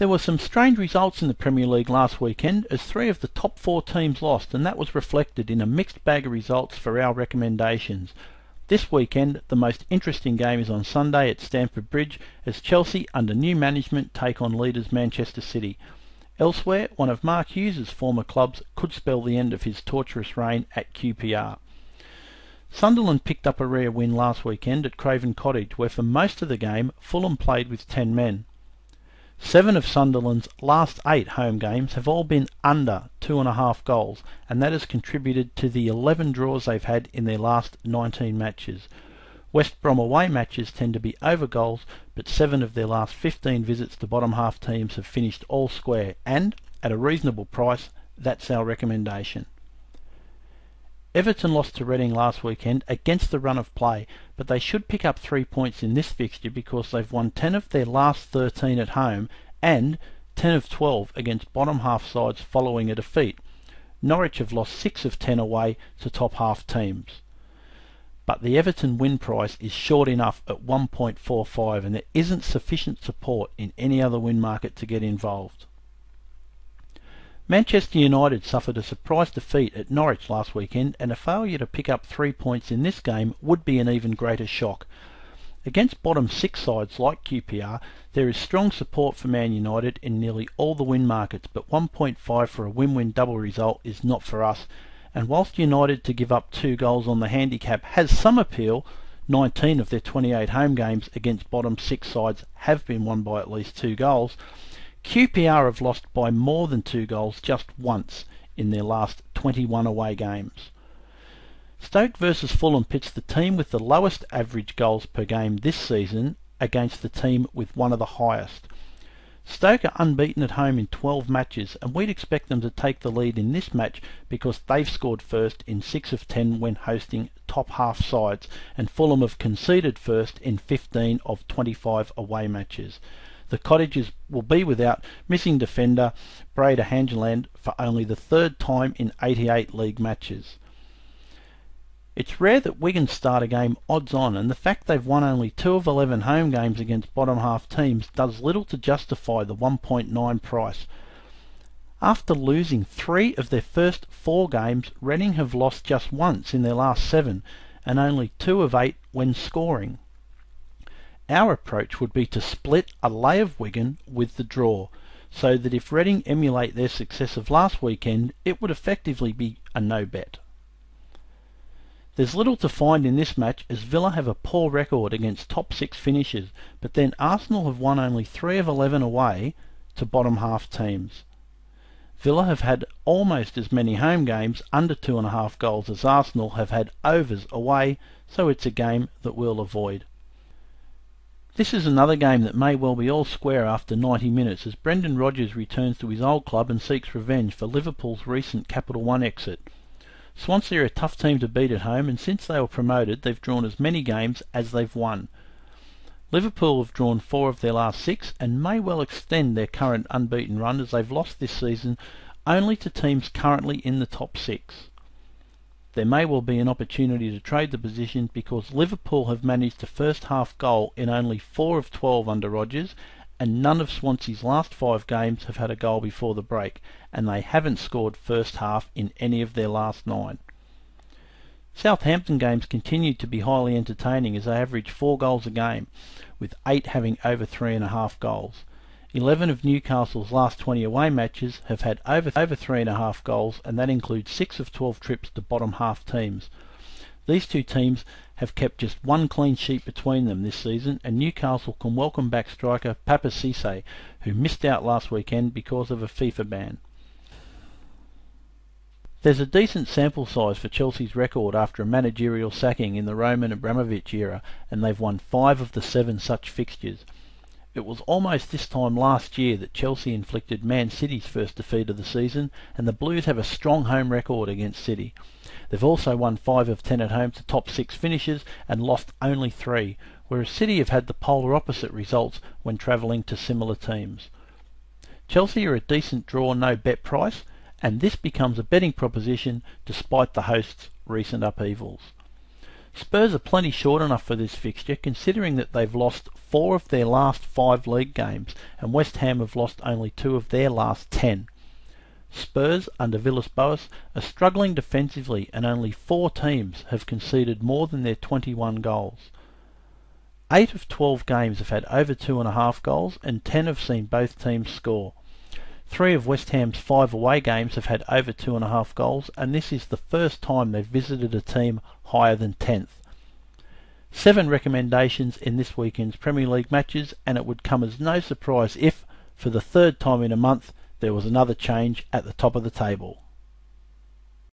There were some strange results in the Premier League last weekend as 3 of the top 4 teams lost, and that was reflected in a mixed bag of results for our recommendations. This weekend, the most interesting game is on Sunday at Stamford Bridge as Chelsea, under new management, take on leaders Manchester City. Elsewhere, one of Mark Hughes' former clubs could spell the end of his torturous reign at QPR. Sunderland picked up a rare win last weekend at Craven Cottage, where for most of the game Fulham played with 10 men. 7 of Sunderland's last 8 home games have all been under 2.5 goals, and that has contributed to the 11 draws they've had in their last 19 matches. West Brom away matches tend to be over goals, but 7 of their last 15 visits to bottom half teams have finished all square, and, at a reasonable price, that's our recommendation. Everton lost to Reading last weekend against the run of play, but they should pick up 3 points in this fixture because they've won 10 of their last 13 at home and 10 of 12 against bottom half sides following a defeat. Norwich have lost 6 of 10 away to top half teams. But the Everton win price is short enough at 1.45, and there isn't sufficient support in any other win market to get involved. Manchester United suffered a surprise defeat at Norwich last weekend, and a failure to pick up 3 points in this game would be an even greater shock. Against bottom 6 sides like QPR, there is strong support for Man United in nearly all the win markets, but 1.5 for a win-win double result is not for us. And whilst United to give up 2 goals on the handicap has some appeal, 19 of their 28 home games against bottom 6 sides have been won by at least 2 goals. QPR have lost by more than 2 goals just once in their last 21 away games. Stoke vs Fulham pits the team with the lowest average goals per game this season against the team with one of the highest. Stoke are unbeaten at home in 12 matches, and we'd expect them to take the lead in this match because they've scored first in 6 of 10 when hosting top half sides, and Fulham have conceded first in 15 of 25 away matches. The Cottagers will be without missing defender Breda Hangeland for only the 3rd time in 88 league matches. It's rare that Wigan start a game odds on, and the fact they've won only 2 of 11 home games against bottom half teams does little to justify the 1.9 price. After losing 3 of their first 4 games, Reading have lost just once in their last 7, and only 2 of 8 when scoring. Our approach would be to split a lay of Wigan with the draw, so that if Reading emulate their success of last weekend, it would effectively be a no-bet. There's little to find in this match as Villa have a poor record against top 6 finishers, but then Arsenal have won only 3 of 11 away to bottom half teams. Villa have had almost as many home games under 2.5 goals as Arsenal have had overs away, so it's a game that we'll avoid. This is another game that may well be all square after 90 minutes as Brendan Rodgers returns to his old club and seeks revenge for Liverpool's recent Capital One exit. Swansea are a tough team to beat at home, and since they were promoted they've drawn as many games as they've won. Liverpool have drawn 4 of their last 6 and may well extend their current unbeaten run as they've lost this season only to teams currently in the top 6. There may well be an opportunity to trade the position because Liverpool have managed a first half goal in only 4 of 12 under Rodgers, and none of Swansea's last 5 games have had a goal before the break, and they haven't scored first half in any of their last 9. Southampton games continued to be highly entertaining as they average 4 goals a game, with 8 having over 3.5 goals. 11 of Newcastle's last 20 away matches have had over 3.5 goals, and that includes 6 of 12 trips to bottom half teams. These 2 teams have kept just 1 clean sheet between them this season, and Newcastle can welcome back striker Papa Cisse, who missed out last weekend because of a FIFA ban. There's a decent sample size for Chelsea's record after a managerial sacking in the Roman Abramovich era, and they've won 5 of the 7 such fixtures. It was almost this time last year that Chelsea inflicted Man City's first defeat of the season, and the Blues have a strong home record against City. They've also won 5 of 10 at home to top 6 finishers and lost only 3, whereas City have had the polar opposite results when travelling to similar teams. Chelsea are a decent draw no bet price, and this becomes a betting proposition despite the hosts' recent upheavals. Spurs are plenty short enough for this fixture, considering that they've lost 4 of their last 5 league games, and West Ham have lost only 2 of their last 10. Spurs, under Villas-Boas, are struggling defensively, and only 4 teams have conceded more than their 21 goals. 8 of 12 games have had over 2.5 goals, and 10 have seen both teams score. 3 of West Ham's 5 away games have had over 2.5 goals, and this is the first time they've visited a team higher than 10th. 7 recommendations in this weekend's Premier League matches, and it would come as no surprise if, for the 3rd time in a month, there was another change at the top of the table.